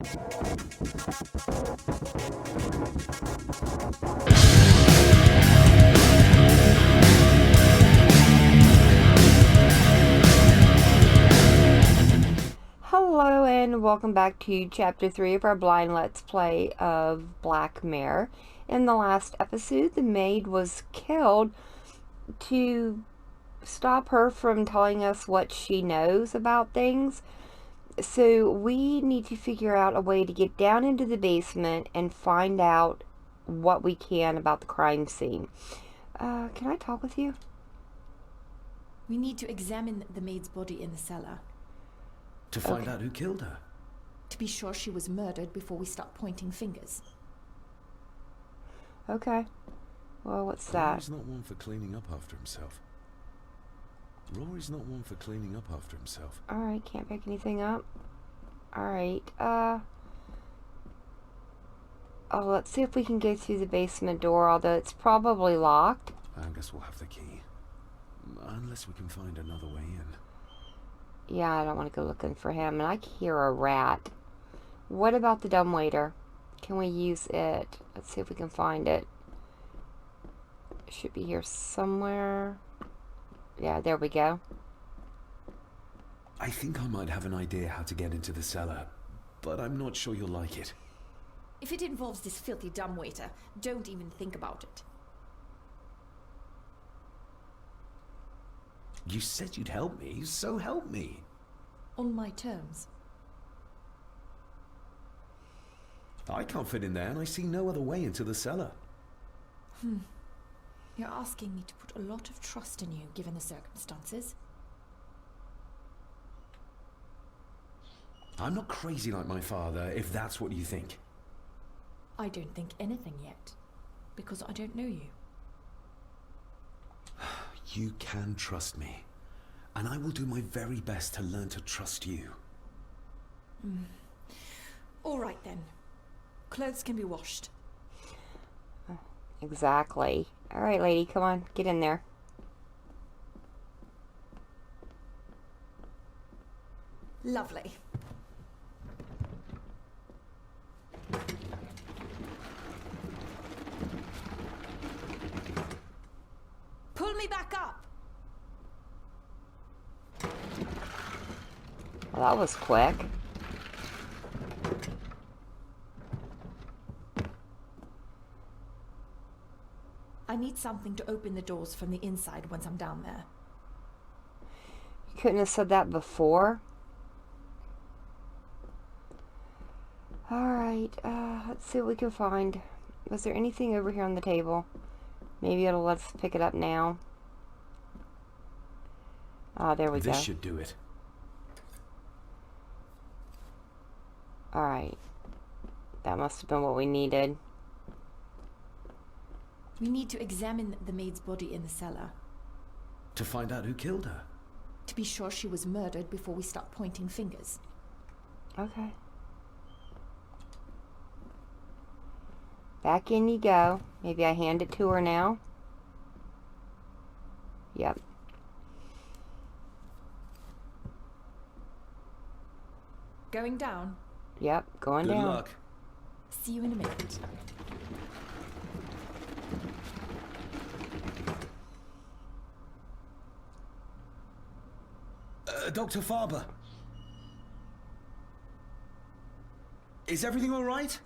Hello and welcome back to Chapter 3 of our blind Let's Play of Black Mare. In the last episode, the maid was killed to stop her from telling us what she knows about things. So we need to figure out a way to get down into the basement and find out what we can about the crime scene. Can I talk with you? We need to examine the maid's body in the cellar. To find out who killed her. To be sure she was murdered before we start pointing fingers. Okay. Well, what's that? Rory's not one for cleaning up after himself. Alright, can't pick anything up. Alright, oh, let's see if we can go through the basement door, although it's probably locked. I guess we'll have the key. Unless we can find another way in. Yeah, I don't want to go looking for him, and I can hear a rat. What about the dumbwaiter? Can we use it? Let's see if we can find it. It should be here somewhere. Yeah, there we go. I think I might have an idea how to get into the cellar, but I'm not sure you'll like it. If it involves this filthy dumbwaiter, don't even think about it. You said you'd help me, so help me. On my terms. I can't fit in there, and I see no other way into the cellar. You're asking me to put a lot of trust in you, given the circumstances. I'm not crazy like my father, if that's what you think. I don't think anything yet, because I don't know you. You can trust me, and I will do my very best to learn to trust you. All right then. Clothes can be washed. Exactly. Alright, lady, come on, get in there. Lovely. Pull me back up! Well, that was quick. I need something to open the doors from the inside once I'm down there. You couldn't have said that before? Alright, let's see what we can find. Was there anything over here on the table? Maybe it'll let us pick it up now. Ah, there we go. This should do it. Alright. That must have been what we needed. We need to examine the maid's body in the cellar. To find out who killed her. To be sure she was murdered before we start pointing fingers. Okay. Back in you go. Maybe I hand it to her now. Yep. Going down? Yep, going down. Good luck. See you in a minute. Dr. Farber. Is everything all right?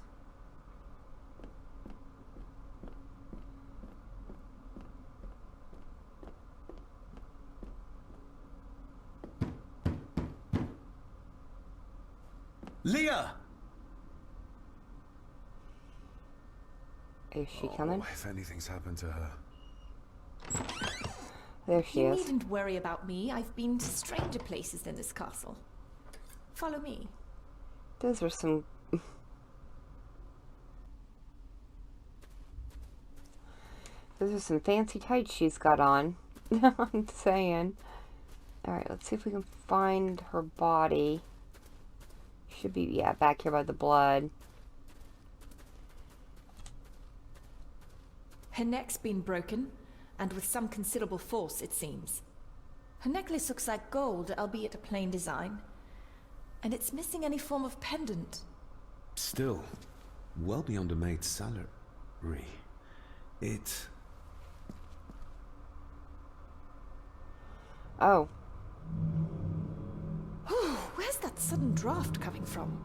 Leah! Is she coming? If anything's happened to her. There she You is. needn't worry about me. I've been to stranger places than this castle. Follow me. Those are some... Those are some fancy tights she's got on. I'm saying. Alright, let's see if we can find her body. Should be, yeah, back here by the blood. Her neck's been broken, and with some considerable force, it seems. Her necklace looks like gold, albeit a plain design. And it's missing any form of pendant. Still, well beyond a maid's salary. It... Oh. Where's that sudden draft coming from?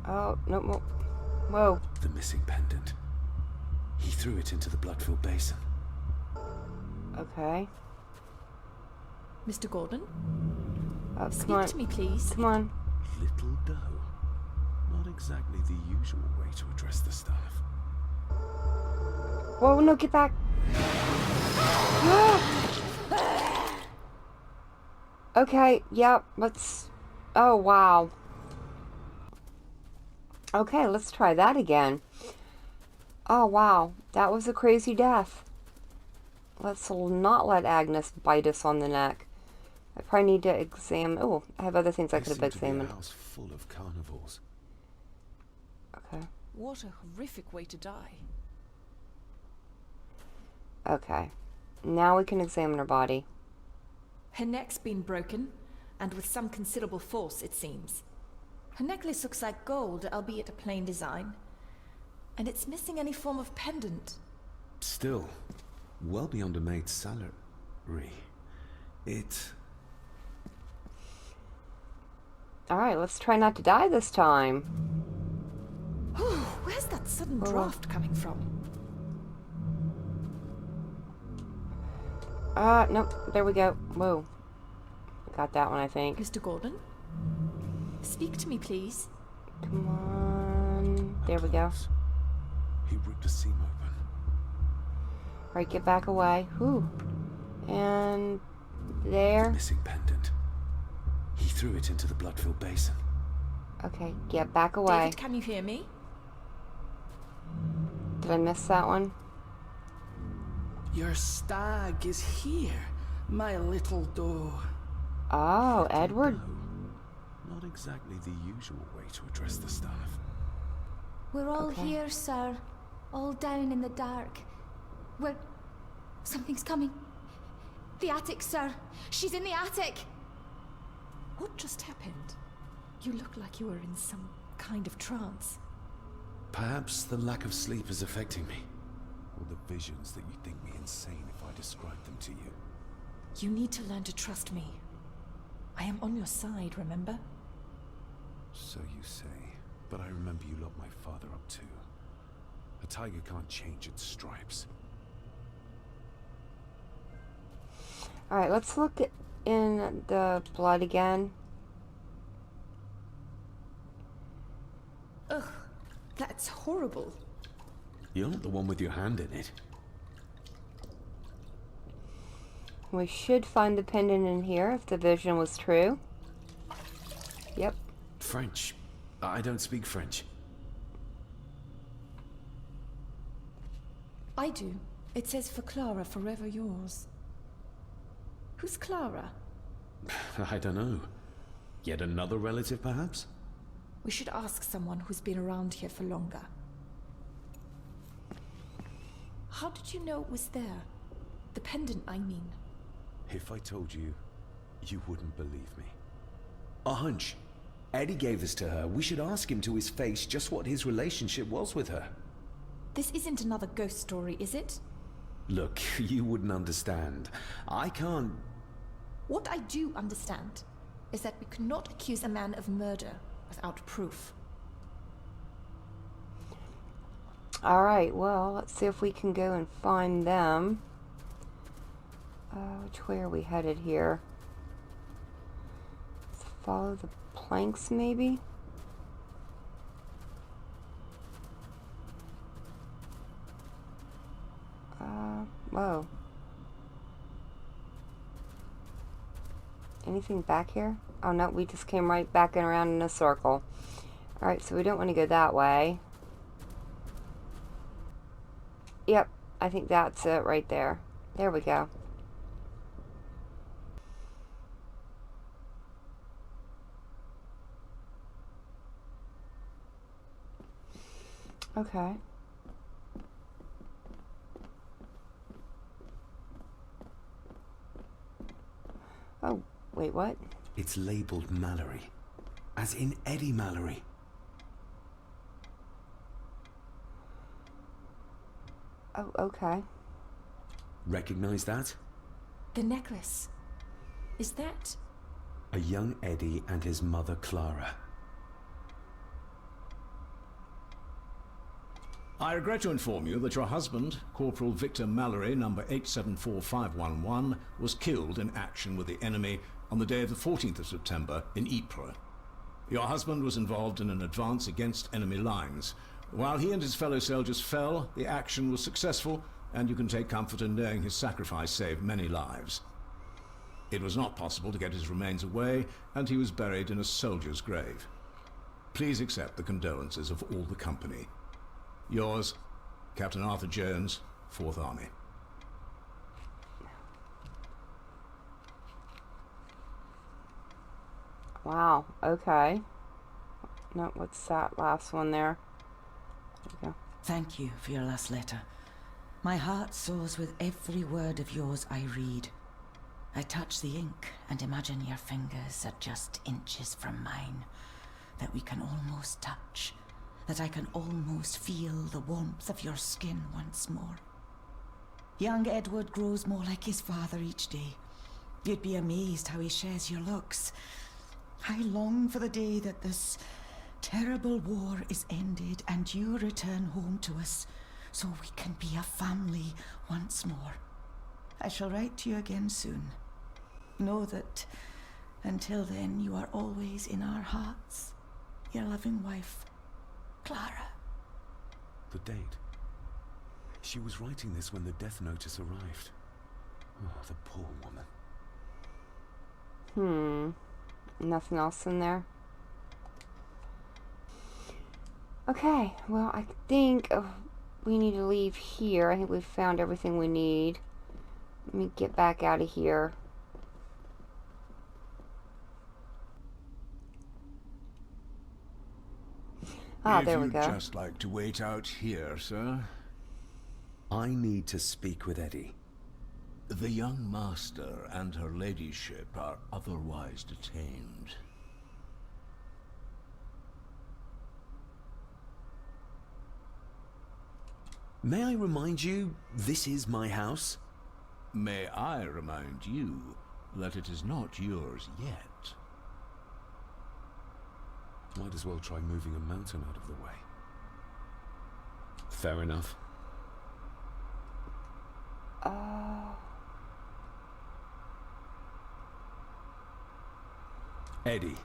Oh, no, whoa. The missing pendant. He threw it into the blood-filled basin. Okay. Mr. Gordon? Oh, Speak to me, please. Come on. Little doe. Not exactly the usual way to address the staff. Whoa, no, get back. Okay, yep, let's... Oh, wow. Okay, let's try that again. Oh, wow. That was a crazy death. Let's not let Agnes bite us on the neck. I probably need to examine... Oh, I have other things I could have examined. A house full of carnivores. Okay. What a horrific way to die. Okay. Now we can examine her body. Her neck's been broken, and with some considerable force, it seems. Her necklace looks like gold, albeit a plain design. And it's missing any form of pendant. Still, well beyond a maid's salary. It... Alright, let's try not to die this time. Where's that sudden draft coming from? Nope, there we go. Whoa. Got that one, I think. Mr. Gordon? Speak to me, please. Come on. There we go. He ripped a seam open. Alright, get back away. Whew. And... there. Missing pendant. He threw it into the blood-filled basin. Okay, get back away. David, can you hear me? Did I miss that one? Your stag is here, my little doe. Oh, Edward. No, not exactly the usual way to address the staff. We're all here, sir. All down in the dark. Something's coming. The attic, sir. She's in the attic. What just happened? You look like you were in some kind of trance. Perhaps the lack of sleep is affecting me. Or the visions that you think me insane if I describe them to you. You need to learn to trust me. I am on your side, remember? So you say. But I remember you locked my father up too. A tiger can't change its stripes. Alright, let's look in the blood again. Ugh, that's horrible. You're not the one with your hand in it. We should find the pendant in here if the vision was true. Yep. French. I don't speak French. I do. It says for Clara, forever yours. Who's Clara? I don't know. Yet another relative, perhaps? We should ask someone who's been around here for longer. How did you know it was there? The pendant, I mean. If I told you, you wouldn't believe me. A hunch. Eddie gave this to her. We should ask him to his face just what his relationship was with her. This isn't another ghost story, is it? Look, you wouldn't understand. I can't... What I do understand is that we cannot accuse a man of murder without proof. Alright, well, let's see if we can go and find them. Which way are we headed here? Let's follow the planks, maybe? Whoa. Anything back here? Oh no, we just came right back and around in a circle. Alright, so we don't want to go that way. Yep, I think that's it right there. There we go. Okay. Oh, wait, what? It's labeled Mallory. As in Eddie Mallory. Oh, okay. Recognize that? The necklace. Is that... A young Eddie and his mother Clara. I regret to inform you that your husband, Corporal Victor Mallory, number 874511, was killed in action with the enemy on the day of the 14th of September in Ypres. Your husband was involved in an advance against enemy lines. While he and his fellow soldiers fell, the action was successful, and you can take comfort in knowing his sacrifice saved many lives. It was not possible to get his remains away, and he was buried in a soldier's grave. Please accept the condolences of all the company. Yours, Captain Arthur Jones, 4th Army. Wow, okay. No, what's that last one there? There we go. Thank you for your last letter. My heart soars with every word of yours I read. I touch the ink and imagine your fingers are just inches from mine, that we can almost touch, that I can almost feel the warmth of your skin once more. Young Edward grows more like his father each day. You'd be amazed how he shares your looks. I long for the day that this terrible war is ended and you return home to us, so we can be a family once more. I shall write to you again soon. Know that until then you are always in our hearts. Your loving wife, Clara. The date. She was writing this when the death notice arrived. Oh, the poor woman. Nothing else in there? Okay, well, I think we need to leave here. I think we've found everything we need. Let me get back out of here. Ah, there we go. If you'd just like to wait out here, sir. I need to speak with Eddie. The young master and her ladyship are otherwise detained. May I remind you, this is my house? May I remind you that it is not yours yet? Might as well try moving a mountain out of the way. Fair enough. Eddie,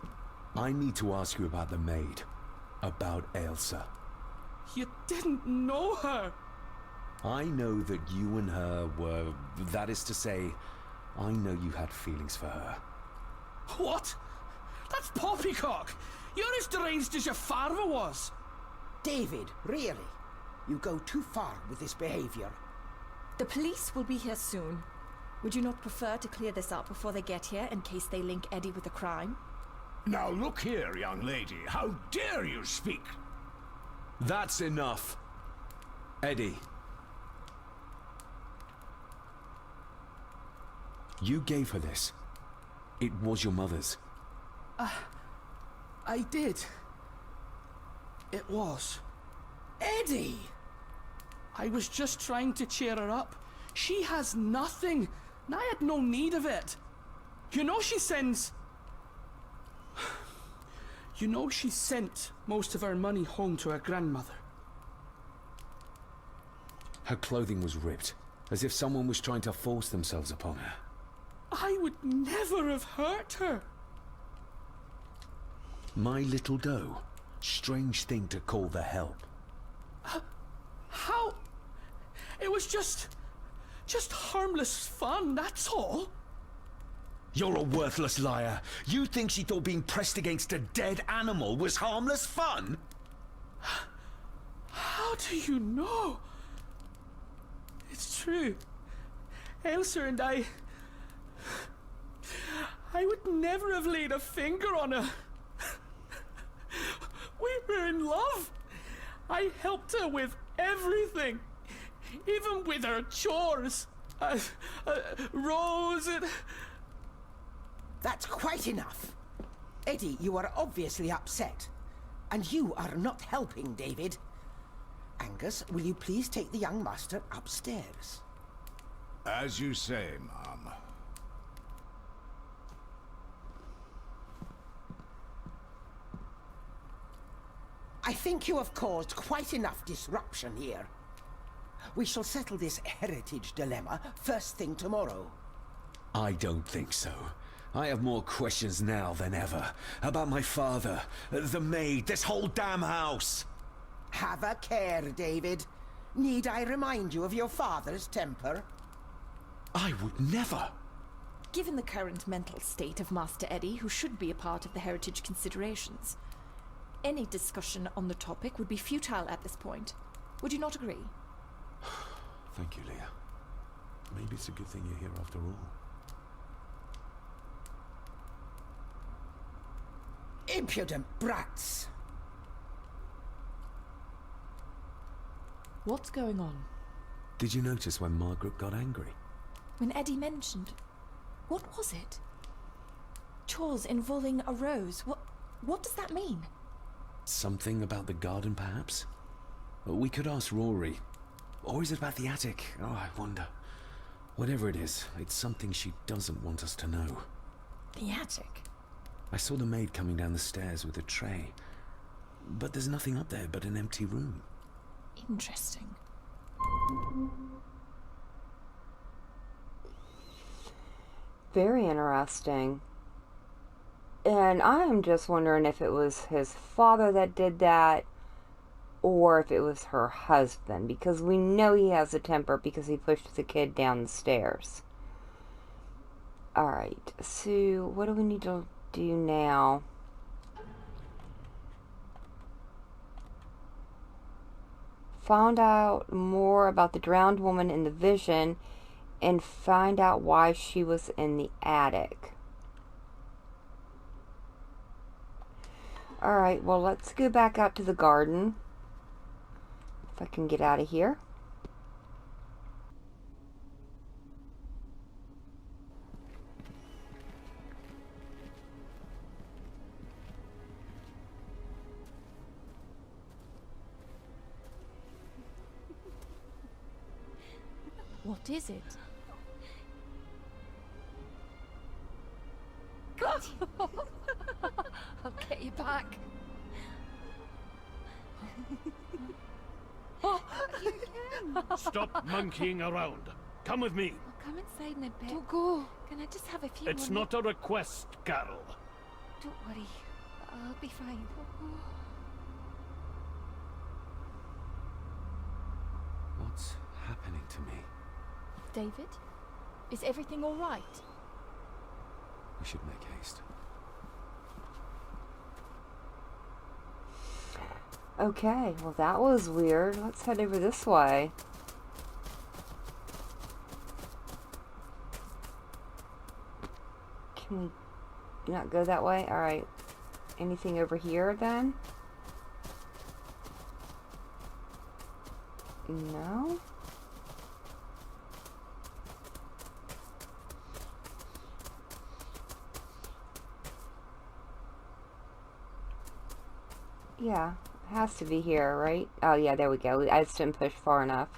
I need to ask you about the maid. About Ailsa. You didn't know her! I know that you and her were... That is to say, I know you had feelings for her. What? That's poppycock! You're as deranged as your father was! David, really? You go too far with this behavior. The police will be here soon. Would you not prefer to clear this up before they get here, in case they link Eddie with a crime? Now look here, young lady. How dare you speak? That's enough. Eddie. You gave her this. It was your mother's. I did. It was. Eddie! I was just trying to cheer her up. She has nothing, and I had no need of it. You know she sends... You know she sent most of her money home to her grandmother. Her clothing was ripped, as if someone was trying to force themselves upon her. I would never have hurt her. My little doe. Strange thing to call the help. How? It was just harmless fun, that's all. You're a worthless liar. You think she thought being pressed against a dead animal was harmless fun? How do you know? It's true. Elsa and I would never have laid a finger on her. We were in love. I helped her with everything, even with her chores. Rose and... That's quite enough. Eddie, you are obviously upset. And you are not helping, David. Angus, will you please take the young master upstairs? As you say, Mum. I think you have caused quite enough disruption here. We shall settle this heritage dilemma first thing tomorrow. I don't think so. I have more questions now than ever. About my father, the maid, this whole damn house! Have a care, David. Need I remind you of your father's temper? I would never! Given the current mental state of Master Eddie, who should be a part of the heritage considerations, any discussion on the topic would be futile at this point. Would you not agree? Thank you, Leah. Maybe it's a good thing you're here after all. Impudent brats! What's going on? Did you notice when Margaret got angry? When Eddie mentioned... What was it? Chores involving a rose. What does that mean? Something about the garden, perhaps? We could ask Rory. Or is it about the attic? Oh, I wonder. Whatever it is, it's something she doesn't want us to know. The attic? I saw the maid coming down the stairs with a tray. But there's nothing up there but an empty room. Interesting. Very interesting. And I am just wondering if it was his father that did that, or if it was her husband, because we know he has a temper because he pushed the kid down the stairs. Alright, so what do we need to do now? Find out more about the drowned woman in the vision and find out why she was in the attic. Alright, well, let's go back out to the garden. If I can get out of here. What is it? I'll get you back. Stop monkeying around. Come with me. I'll come inside in a bit. Don't go. Can I just have a few It's more not a request, Carol. Don't worry. I'll be fine. What's happening to me? David? Is everything all right? We should make haste. Okay, well that was weird. Let's head over this way. Can we not go that way? Alright. Anything over here then? No? Yeah, it has to be here, right? Oh yeah, there we go. I just didn't push far enough.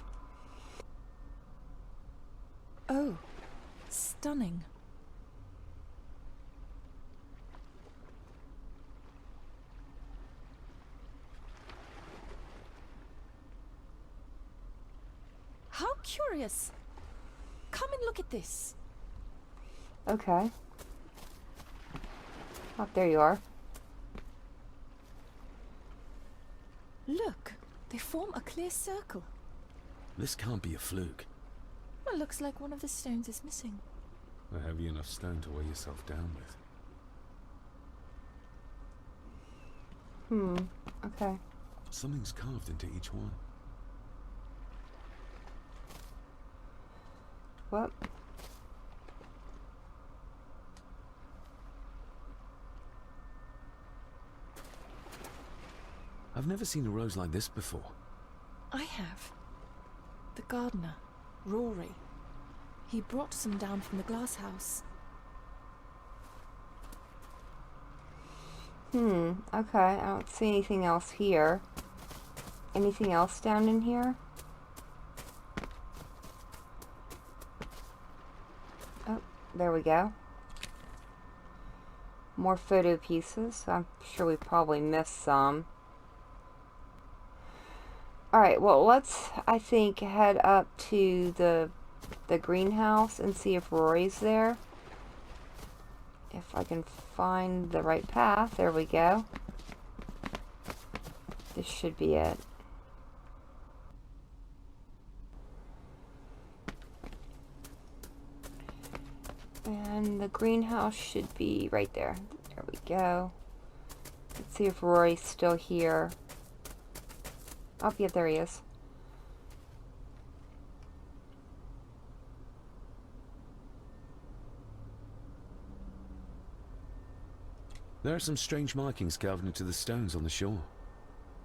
Oh, stunning. How curious. Come and look at this. Okay. Oh, there you are. Look, they form a clear circle. This can't be a fluke. Well, looks like one of the stones is missing. A heavy enough stone to weigh yourself down with. Okay. Something's carved into each one. What? I've never seen a rose like this before. I have. The gardener, Rory. He brought some down from the glass house. Okay, I don't see anything else here. Anything else down in here? Oh, there we go. More photo pieces. I'm sure we probably missed some. Alright, well, let's, I think, head up to the greenhouse and see if Rory's there. If I can find the right path. There we go. This should be it. And the greenhouse should be right there. There we go. Let's see if Rory's still here. Oh, yeah, there he is. There are some strange markings carved into the stones on the shore.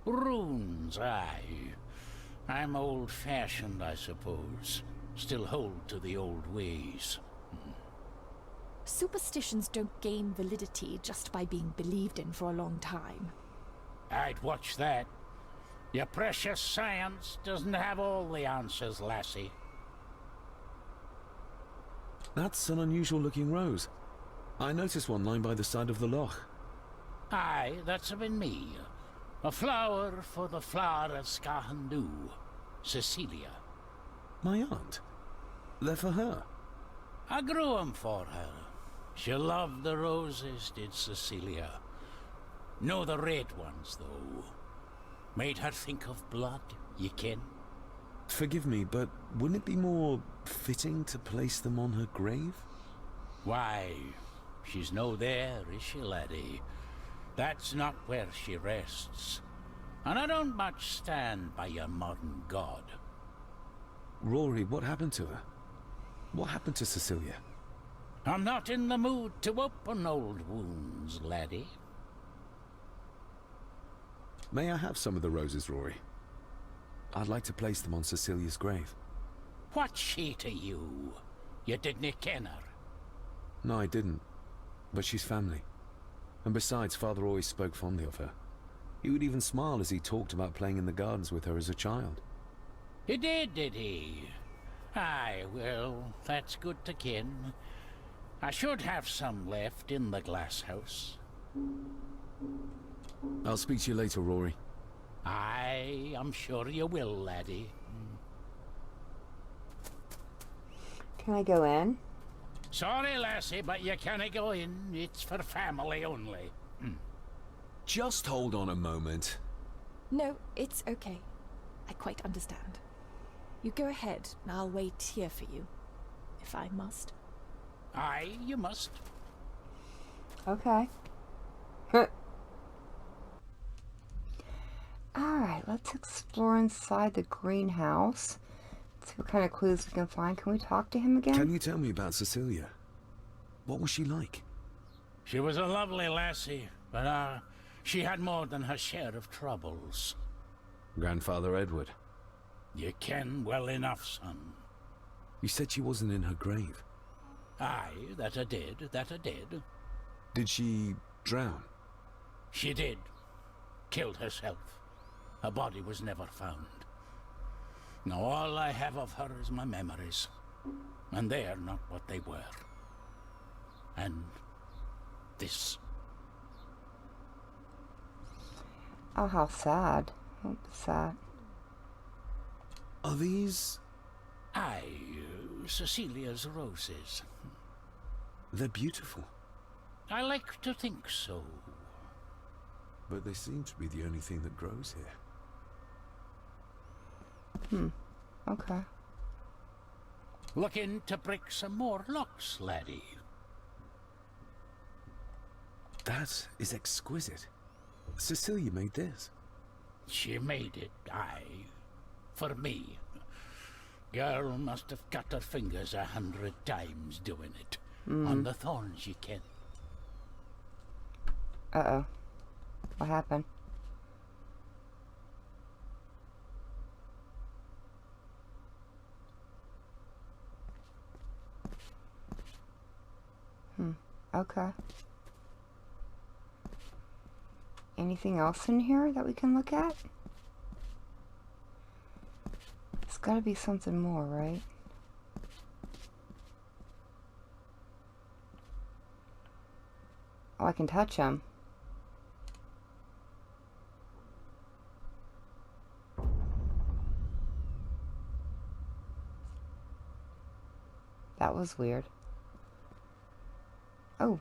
Runes, aye. I'm old-fashioned, I suppose. Still hold to the old ways. Superstitions don't gain validity just by being believed in for a long time. I'd watch that. Your precious science doesn't have all the answers, lassie. That's an unusual-looking rose. I noticed one lying by the side of the loch. Aye, that's been me. A flower for the flower of Scahandu, Cecilia. My aunt? They're for her? I grew 'em for her. She loved the roses, did Cecilia. No the red ones, though. Made her think of blood, ye ken. Forgive me, but wouldn't it be more fitting to place them on her grave? Why, she's no there, is she, laddie? That's not where she rests. And I don't much stand by your modern god. Rory, what happened to her? What happened to Cecilia? I'm not in the mood to open old wounds, laddie. May I have some of the roses, Rory? I'd like to place them on Cecilia's grave. What's she to you? You didn't ken her? No, I didn't. But she's family. And besides, Father always spoke fondly of her. He would even smile as he talked about playing in the gardens with her as a child. He did he? Aye, well, that's good to ken. I should have some left in the glass house. I'll speak to you later, Rory. Aye, I'm sure you will, laddie. Can I go in? Sorry, lassie, but you can't go in. It's for family only. Just hold on a moment. No, it's okay. I quite understand. You go ahead, and I'll wait here for you, if I must. Aye, you must. Okay. Alright, let's explore inside the greenhouse. See what kind of clues we can find. Can we talk to him again? Can you tell me about Cecilia? What was she like? She was a lovely lassie, but she had more than her share of troubles. Grandfather Edward. You ken well enough, son. You said she wasn't in her grave. Aye, that I did, that I did. Did she drown? She did. Killed herself. Her body was never found. Now all I have of her is my memories. And they are not what they were. And this. Oh, how sad. What's that? Are these... Aye, Cecilia's roses. They're beautiful. I like to think so. But they seem to be the only thing that grows here. Okay. Looking to break some more locks, laddie. That is exquisite. Cecilia made this. She made it, aye. For me. Girl must have cut her fingers 100 times doing it. On the thorns, ye ken. Uh-oh. What happened? Okay. Anything else in here that we can look at? It's gotta be something more, right? Oh, I can touch him. That was weird. Oh.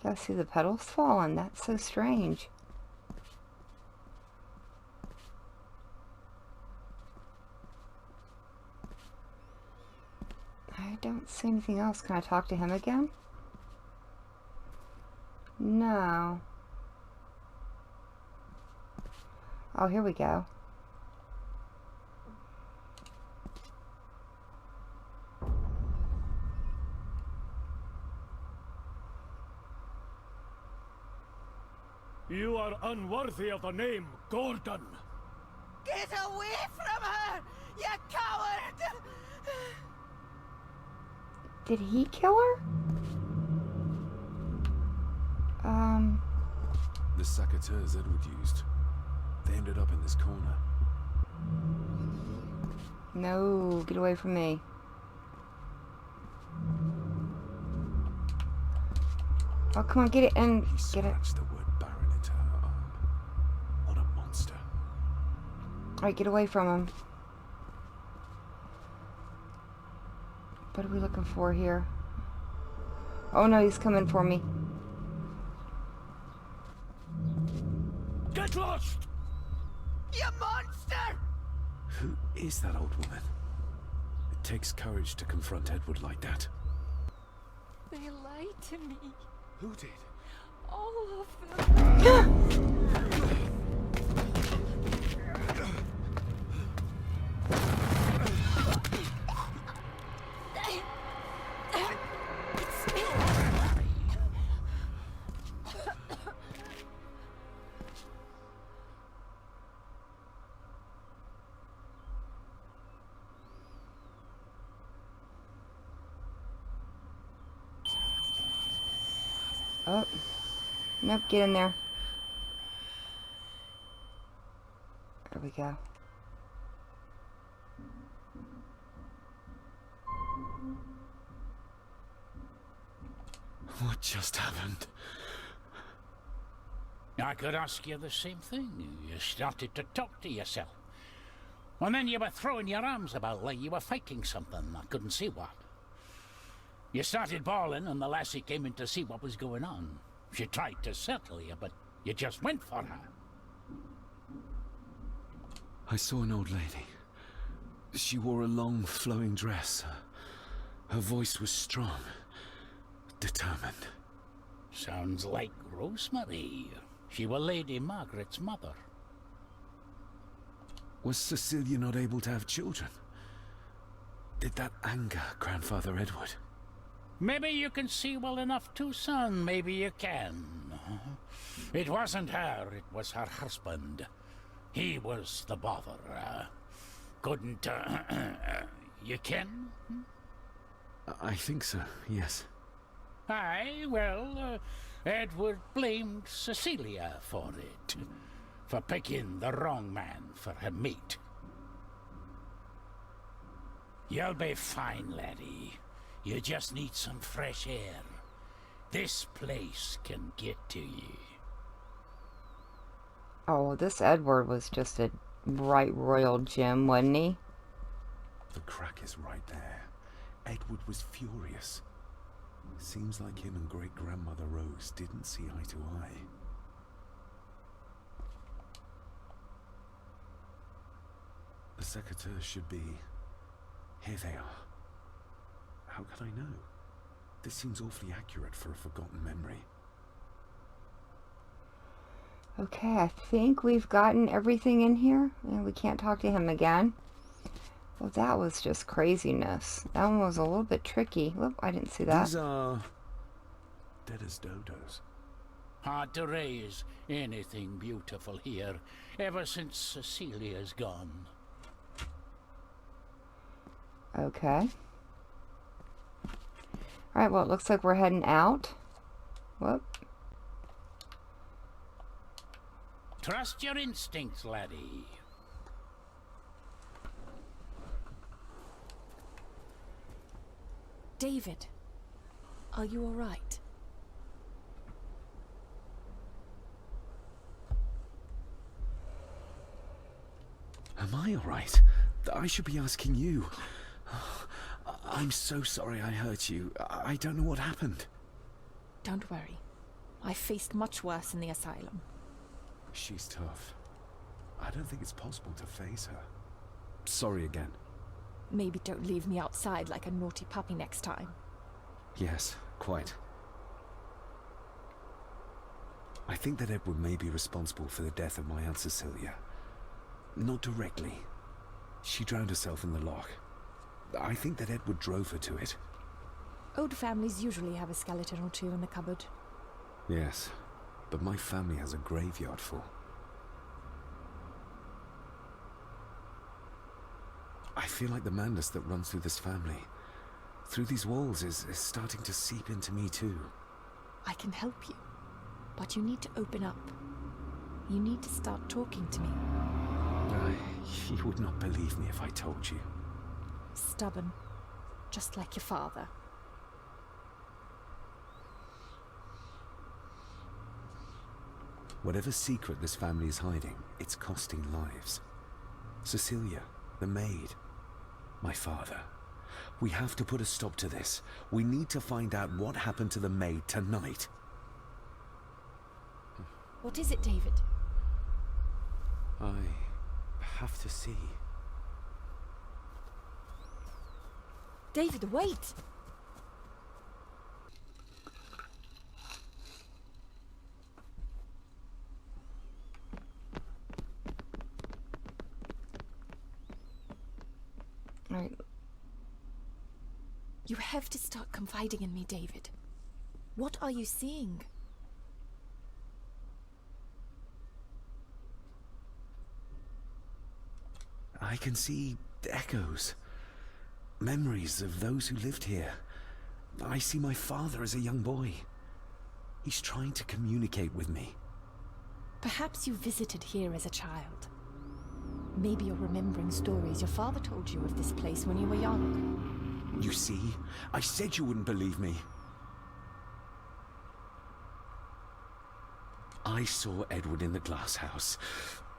You gotta see the petals falling. That's so strange. I don't see anything else. Can I talk to him again? No. Oh, here we go. You are unworthy of the name Gordon. Get away from her, you coward! Did he kill her? The secateurs Edward used. They ended up in this corner. No, get away from me. Oh, come on, get it and get it. The word Baron into her arm. What a monster. Alright, get away from him. What are we looking for here? Oh no, he's coming for me. Get lost! You monster! Who is that old woman? It takes courage to confront Edward like that. They lied to me. Who did? All of them. Oh. Nope, get in there. There we go. What just happened? I could ask you the same thing. You started to talk to yourself. And then you were throwing your arms about like you were fighting something. I couldn't see what. You started bawling and the lassie came in to see what was going on. She tried to settle you, but you just went for her. I saw an old lady. She wore a long, flowing dress. Her voice was strong, determined. Sounds like Rosemary. She was Lady Margaret's mother. Was Cecilia not able to have children? Did that anger Grandfather Edward? Maybe you can see well enough too, son. Maybe you can. It wasn't her, it was her husband. He was the bother. Couldn't, you can? I think so, yes. Aye, well, Edward blamed Cecilia for it. For picking the wrong man for her mate. You'll be fine, laddie. You just need some fresh air. This place can get to you. Oh, this Edward was just a right royal gem, wasn't he? The crack is right there. Edward was furious. Seems like him and great-grandmother Rose didn't see eye to eye. The secateurs should be... Here they are. How could I know? This seems awfully accurate for a forgotten memory. Okay, I think we've gotten everything in here. And we can't talk to him again. Well, that was just craziness. That one was a little bit tricky. Whoop, I didn't see that. These are... dead as dodos. Hard to raise anything beautiful here, ever since Cecilia's gone. Okay. Alright, well, it looks like we're heading out. Whoop. Trust your instincts, laddie. David, are you all right? Am I all right? I should be asking you. I'm so sorry I hurt you. I don't know what happened. Don't worry. I faced much worse in the asylum. She's tough. I don't think it's possible to face her. Sorry again. Maybe don't leave me outside like a naughty puppy next time. Yes, quite. I think that Edward may be responsible for the death of my Aunt Cecilia. Not directly. She drowned herself in the loch. I think that Edward drove her to it. Old families usually have a skeleton or two in the cupboard. Yes, but my family has a graveyard full. I feel like the madness that runs through this family, through these walls, is starting to seep into me too. I can help you, but you need to open up. You need to start talking to me. You would not believe me if I told you. Stubborn, just like your father. Whatever secret this family is hiding, it's costing lives. Cecilia, the maid, my father. We have to put a stop to this. We need to find out what happened to the maid tonight. What is it, David? I have to see. David, wait! Right. You have to start confiding in me, David. What are you seeing? I can see echoes. Memories of those who lived here. I see my father as a young boy. He's trying to communicate with me. Perhaps you visited here as a child. Maybe you're remembering stories your father told you of this place when you were young. You see? I said you wouldn't believe me. I saw Edward in the glass house.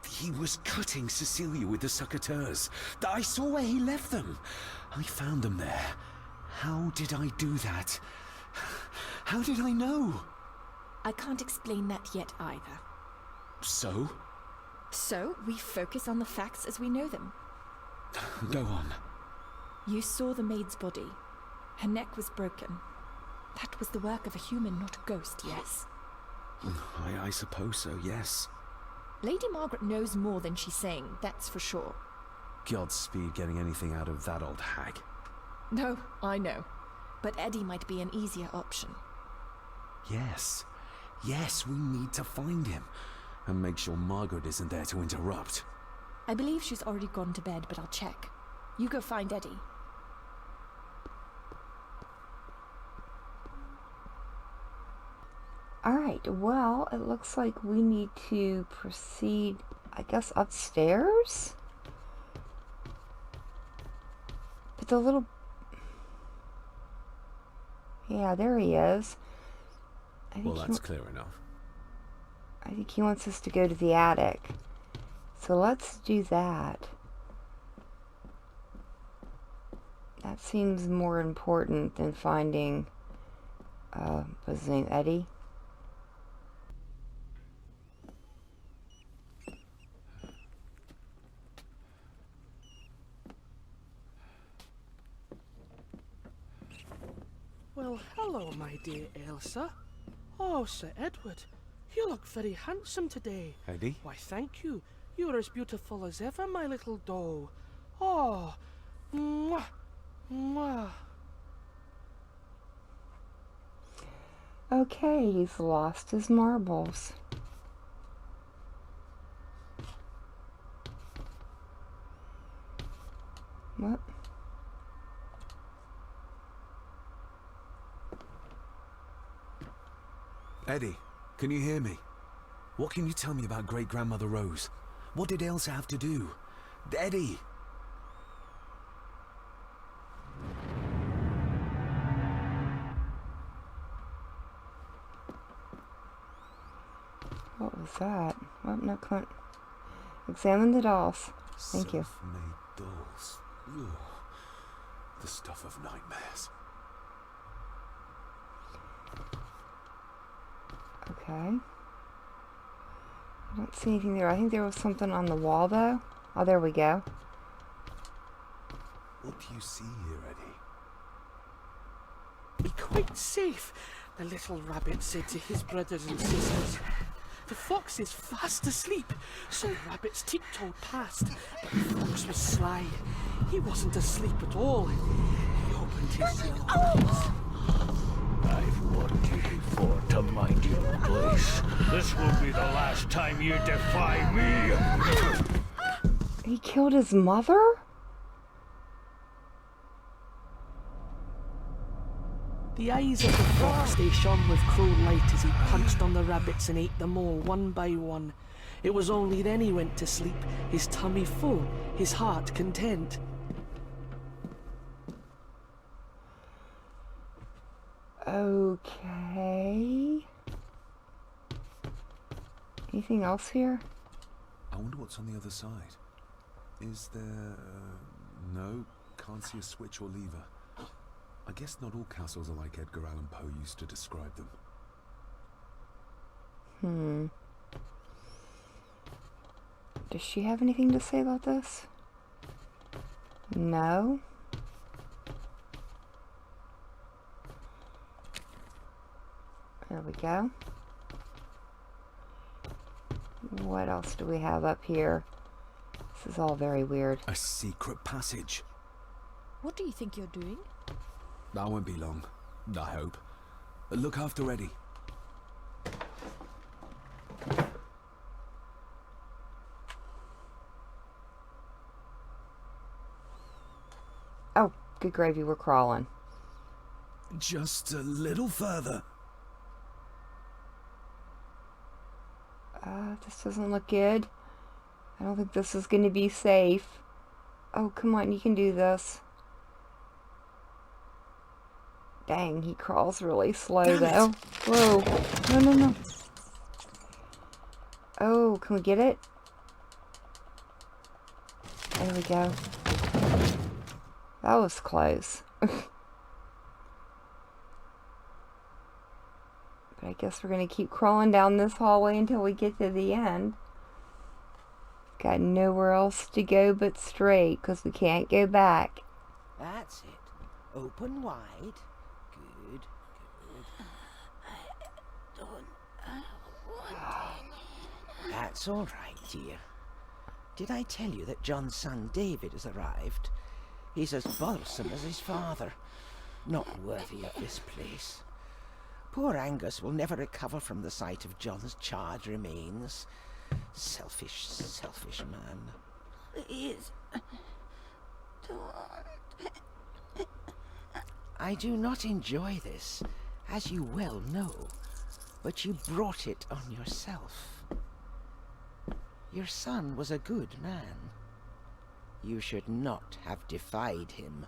He was cutting Cecilia with the suckateurs. I saw where he left them. I found them there. How did I do that? How did I know? I can't explain that yet either. So? So, we focus on the facts as we know them. Go on. You saw the maid's body. Her neck was broken. That was the work of a human, not a ghost, yes? I suppose so, yes. Lady Margaret knows more than she's saying, that's for sure. Godspeed getting anything out of that old hag. No, I know. But Eddie might be an easier option. Yes. Yes, we need to find him. And make sure Margaret isn't there to interrupt. I believe she's already gone to bed, but I'll check. You go find Eddie. Alright, well, it looks like we need to proceed, I guess, upstairs? But the little... Yeah, there he is. Well, that's clear enough. I think he wants us to go to the attic. So let's do that. That seems more important than finding, what's his name, Eddie? Well, hello, my dear Elsa. Oh, Sir Edward, you look very handsome today. Eddie? Why, thank you. You're as beautiful as ever, my little doll. Oh, mwah, mwah. Okay, he's lost his marbles. What? Eddie, can you hear me? What can you tell me about Great-Grandmother Rose? What did Elsa have to do? Eddie! What was that? Oh, no, come on. Examine the dolls. Thank you. Self-made dolls. Ugh. The stuff of nightmares. Okay. I don't see anything there. I think there was something on the wall, though. Oh, there we go. What do you see here, Eddie? Be quite safe, the little rabbit said to his brothers and sisters. The fox is fast asleep, so the rabbits tiptoed past. But the fox was sly. He wasn't asleep at all. He opened his yellow eyes. I've warned you before to mind your place. This will be the last time you defy me. He killed his mother? The eyes of the fox, they shone with cruel light as he pounced on the rabbits and ate them all one by one. It was only then he went to sleep, his tummy full, his heart content. Okay. Anything else here? I wonder what's on the other side. Is there... no, can't see a switch or lever. I guess not all castles are like Edgar Allan Poe used to describe them. Does she have anything to say about this? No. There we go. What else do we have up here? This is all very weird. A secret passage. What do you think you're doing? That won't be long, I hope. Look after Eddie. Oh, good gravy, we're crawling. Just a little further. This doesn't look good. I don't think this is going to be safe. Oh, come on, you can do this. Dang, he crawls really slow, though. Whoa. No, no, no. Oh, can we get it? There we go. That was close. But I guess we're going to keep crawling down this hallway until we get to the end. Got nowhere else to go but straight, because we can't go back. That's it. Open wide. Good, good. I don't want any. That's all right, dear. Did I tell you that John's son David has arrived? He's as bothersome as his father. Not worthy of this place. Poor Angus will never recover from the sight of John's charred remains. Selfish, selfish man. Please. Don't. I do not enjoy this, as you well know, but you brought it on yourself. Your son was a good man. You should not have defied him.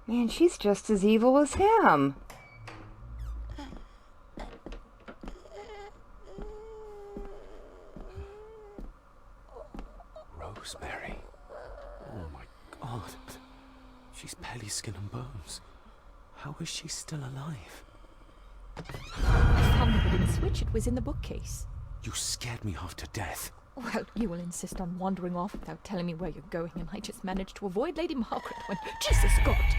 Man, she's just as evil as him. Rosemary. Oh my God. She's barely skin and bones. How is she still alive? I found the hidden switch. It was in the bookcase. You scared me half to death. Well, you will insist on wandering off without telling me where you're going, and I just managed to avoid Lady Margaret when... Jesus God!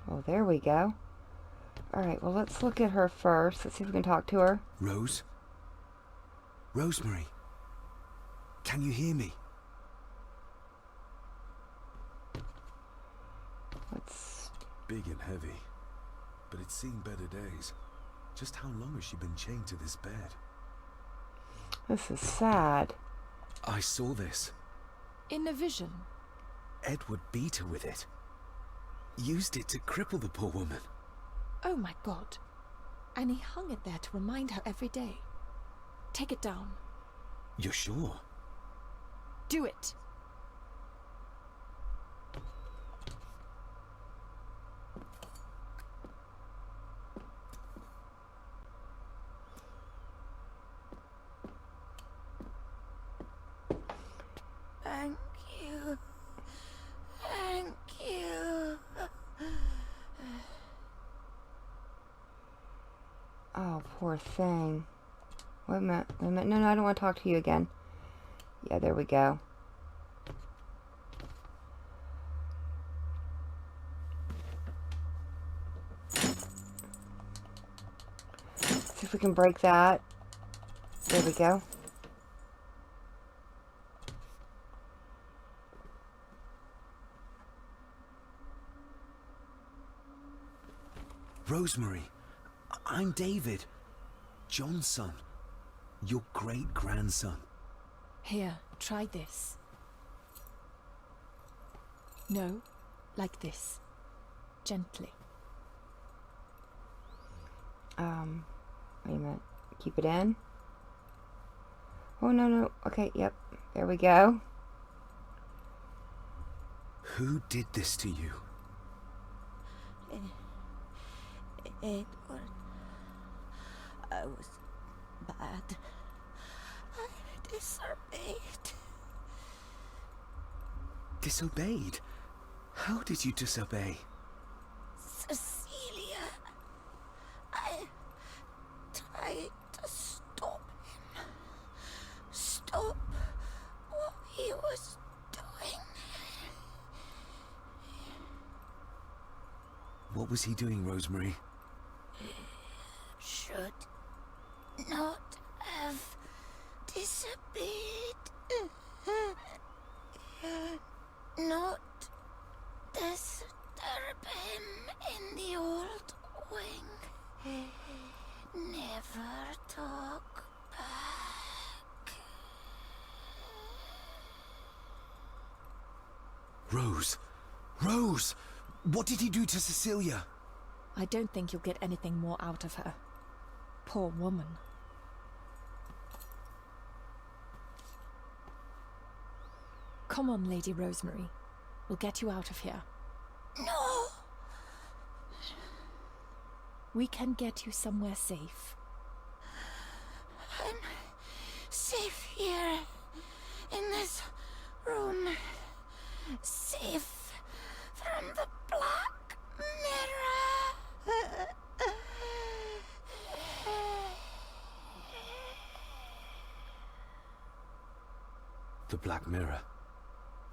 Oh, there we go. Alright, well, let's look at her first. Let's see if we can talk to her. Rose? Rosemary? Can you hear me? Let's... Big and heavy. But it's seen better days. Just how long has she been chained to this bed? This is sad. I saw this. In a vision. Edward beat her with it. used it to cripple the poor woman. Oh my god. And he hung it there to remind her every day. Take it down. You're sure? Do it. Thank you. Thank you. Oh, poor thing. Wait a minute. Wait a minute. No, I don't want to talk to you again. Yeah, there we go. See if we can break that. There we go. Rosemary, I'm David, John's son, your great-grandson. Here, try this. No, like this. Gently. Wait a minute. Keep it in. Oh, no. Okay, yep. There we go. Who did this to you? Edward. I was bad. I disobeyed. Disobeyed? How did you disobey? Cecilia. I tried to stop him. Stop what he was doing. What was he doing, Rosemary? Should not have disobeyed. Not disturb him in the old wing. Never talk back. Rose! Rose! What did he do to Cecilia? I don't think you'll get anything more out of her. Poor woman. Come on, Lady Rosemary. We'll get you out of here. No! We can get you somewhere safe. I'm safe here, in this room. Safe from the Black Mirror. The Black Mirror.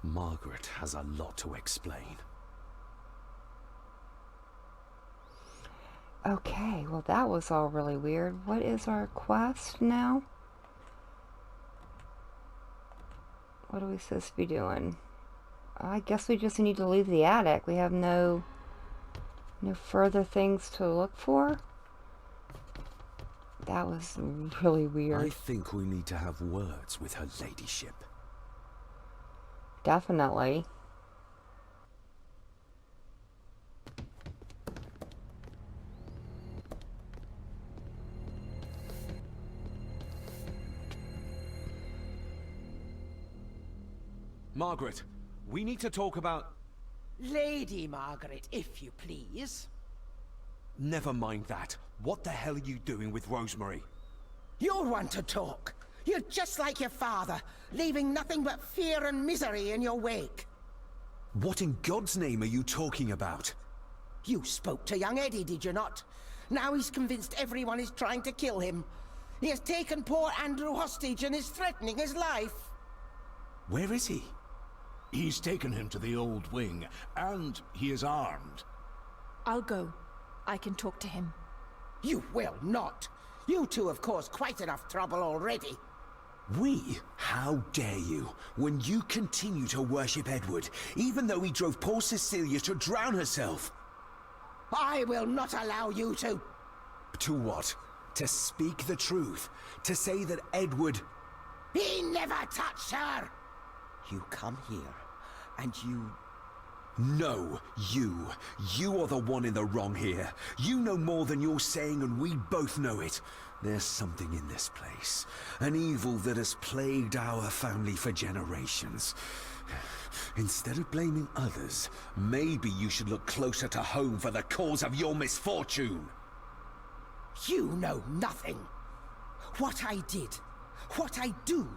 Margaret has a lot to explain. Okay, well that was all really weird. What is our quest now? What are we supposed to be doing? I guess we just need to leave the attic. We have no further things to look for. That was really weird. I think we need to have words with her ladyship. Definitely. Margaret, we need to talk about... Lady Margaret, if you please. Never mind that. What the hell are you doing with Rosemary? You're one to talk. You're just like your father, leaving nothing but fear and misery in your wake. What in God's name are you talking about? You spoke to young Eddie, did you not? Now he's convinced everyone is trying to kill him. He has taken poor Andrew hostage and is threatening his life. Where is he? He's taken him to the old wing, and he is armed. I'll go. I can talk to him. You will not. You two have caused quite enough trouble already. We? How dare you, when you continue to worship Edward, even though he drove poor Cecilia to drown herself? I will not allow you to... To what? To speak the truth? To say that Edward... He never touched her! You come here, and you No, you. You are the one in the wrong here. You know more than you're saying, and we both know it. There's something in this place. An evil that has plagued our family for generations. Instead of blaming others, maybe you should look closer to home for the cause of your misfortune. You know nothing. What I did, what I do,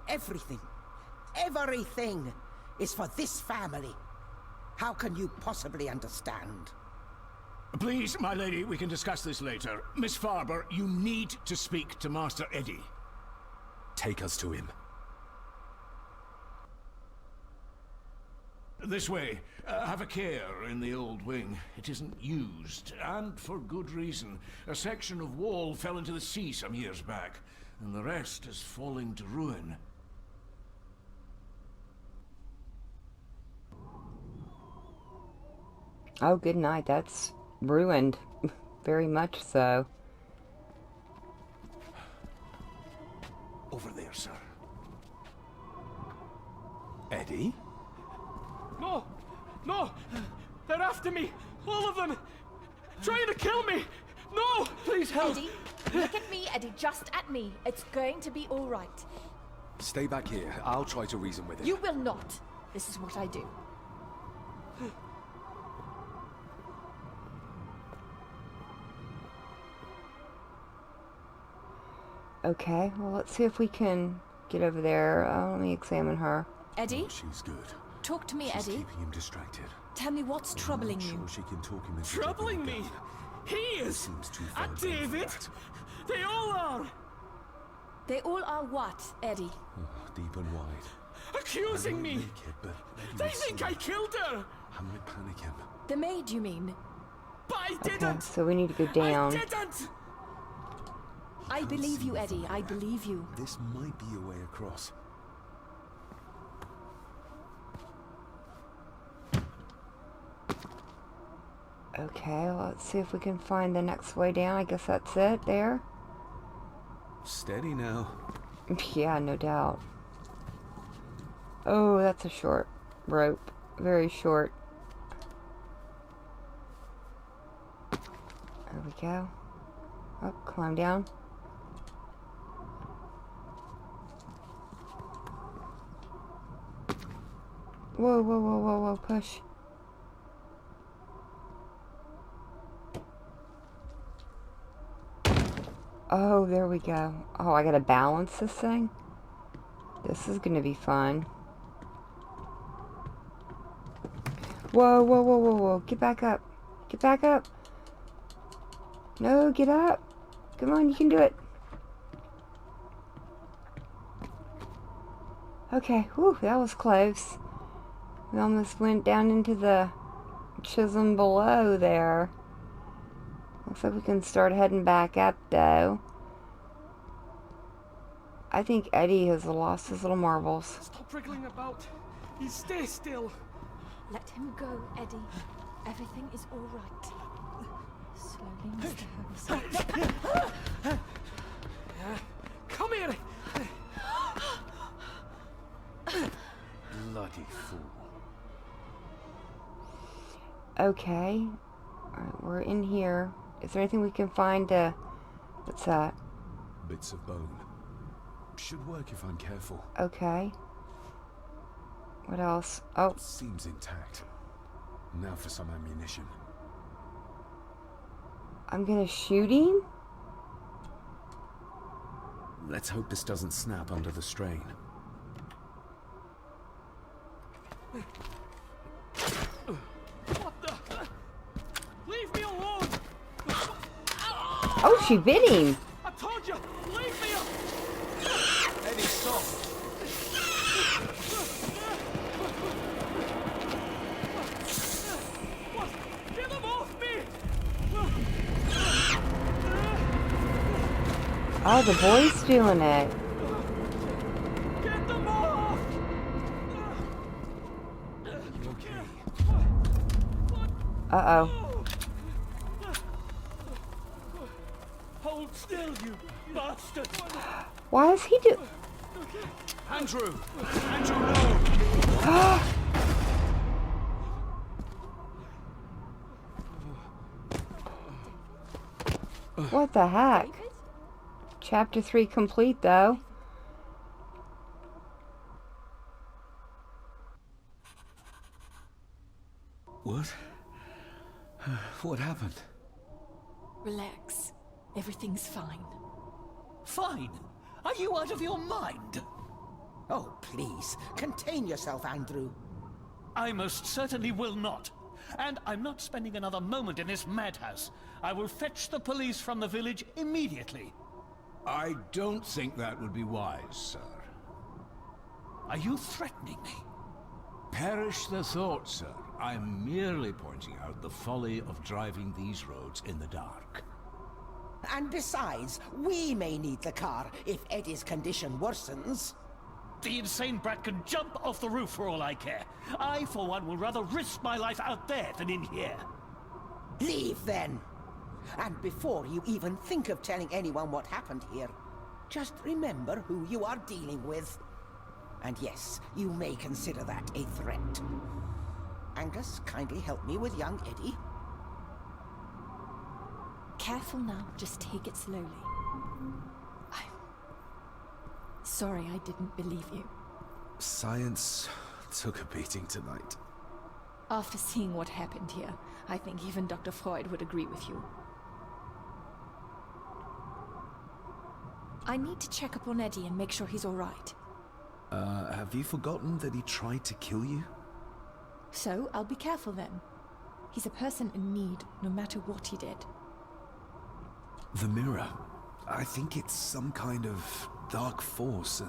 everything is for this family. How can you possibly understand? Please, my lady, we can discuss this later. Miss Farber, you need to speak to Master Eddie. Take us to him. This way. Have a care in the old wing. It isn't used, and for good reason. A section of wall fell into the sea some years back, and the rest is falling to ruin. Oh, good night. That's ruined. Very much so. Over there, sir. Eddie? No! No! They're after me! All of them! Trying to kill me! No! Please help! Eddie, look at me, Eddie, just at me. It's going to be all right. Stay back here. I'll try to reason with him. You will not. This is what I do. Okay, well, let's see if we can get over there. Let me examine her. Eddie? Oh, she's good. Talk to me, She's Eddie. keeping him distracted. Tell me what's troubling you. Sure she can talk him into Troubling me? He is! Seems too far And gone for David! that. They all are! They all are what, Eddie? Oh, deep and wide. Accusing me! Naked, but They think I killed her! I might panic him. The maid, you mean? But I Okay, didn't! so we need to go down. I didn't! I believe you, Eddie. I believe you. This might be a way across. Okay, let's see if we can find the next way down. I guess that's it there. Steady now. Yeah, no doubt. Oh, that's a short rope. Very short. There we go. Oh, climb down. Whoa, whoa, whoa, whoa, whoa, push. Oh, there we go. Oh, I gotta balance this thing? This is gonna be fun. Whoa, whoa, whoa, whoa, whoa. Get back up. Get back up. No, get up. Come on, you can do it. Okay, whew, that was close. We almost went down into the chasm below there. Looks like we can start heading back up, though. I think Eddie has lost his little marbles. Stop wriggling about. You stay still. Let him go, Eddie. Everything is all right. Slowly, Mr. Harrison. Come here! Bloody fool. Okay. Alright, we're in here. Is there anything we can find to... What's that? Bits of bone. Should work if I'm careful. Okay. What else? Oh. Seems intact. Now for some ammunition. I'm gonna shoot him? Let's hope this doesn't snap under the strain. What the? Leave me alone! Oh, she bit him! I told you! Leave me alone! Eddie, stop! What? Get them off me! Oh, the boy's doing it. Get them off! You okay? Uh-oh. Hold still, you bastard! Why is he do... Andrew! Andrew, no! What the heck? Chapter 3 complete, though. What? What happened? Relax. Everything's fine. Fine? Are you out of your mind? Oh, please, contain yourself, Andrew. I most certainly will not. And I'm not spending another moment in this madhouse. I will fetch the police from the village immediately. I don't think that would be wise, sir. Are you threatening me? Perish the thought, sir. I'm merely pointing out the folly of driving these roads in the dark. And besides, we may need the car if Eddie's condition worsens. The insane brat can jump off the roof for all I care. I, for one, will rather risk my life out there than in here. Leave, then. And before you even think of telling anyone what happened here, just remember who you are dealing with. And yes, you may consider that a threat. Angus, kindly help me with young Eddie. Careful now, just take it slowly. I'm sorry I didn't believe you. Science took a beating tonight. After seeing what happened here, I think even Dr. Freud would agree with you. I need to check up on Eddie and make sure he's all right. Have you forgotten that he tried to kill you? So, I'll be careful then. He's a person in need, no matter what he did. The mirror. I think it's some kind of dark force,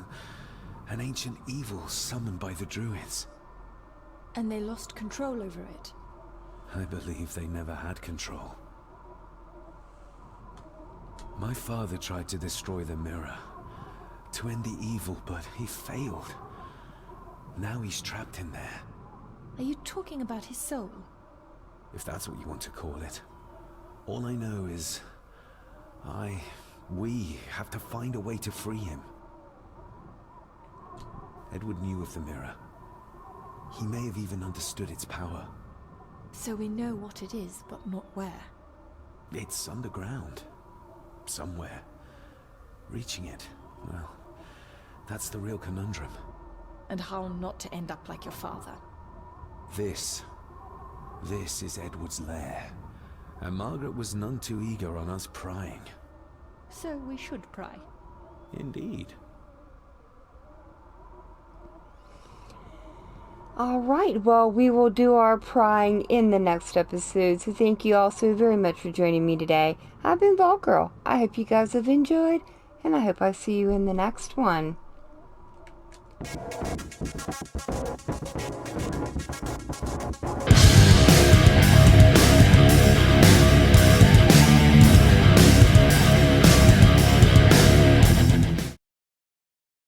an ancient evil summoned by the druids. And they lost control over it. I believe they never had control. My father tried to destroy the mirror, to end the evil, but he failed. Now he's trapped in there. Are you talking about his soul? If that's what you want to call it. All I know is... we have to find a way to free him. Edward knew of the mirror. He may have even understood its power. So we know what it is, but not where. It's underground. Somewhere. Reaching it, well, that's the real conundrum. And how not to end up like your father. This is Edward's lair. And Margaret was none too eager on us prying. So we should pry. Indeed. Alright, well, we will do our prying in the next episode, so thank you all so very much for joining me today. I've been Vault Girl. I hope you guys have enjoyed, and I hope I see you in the next one.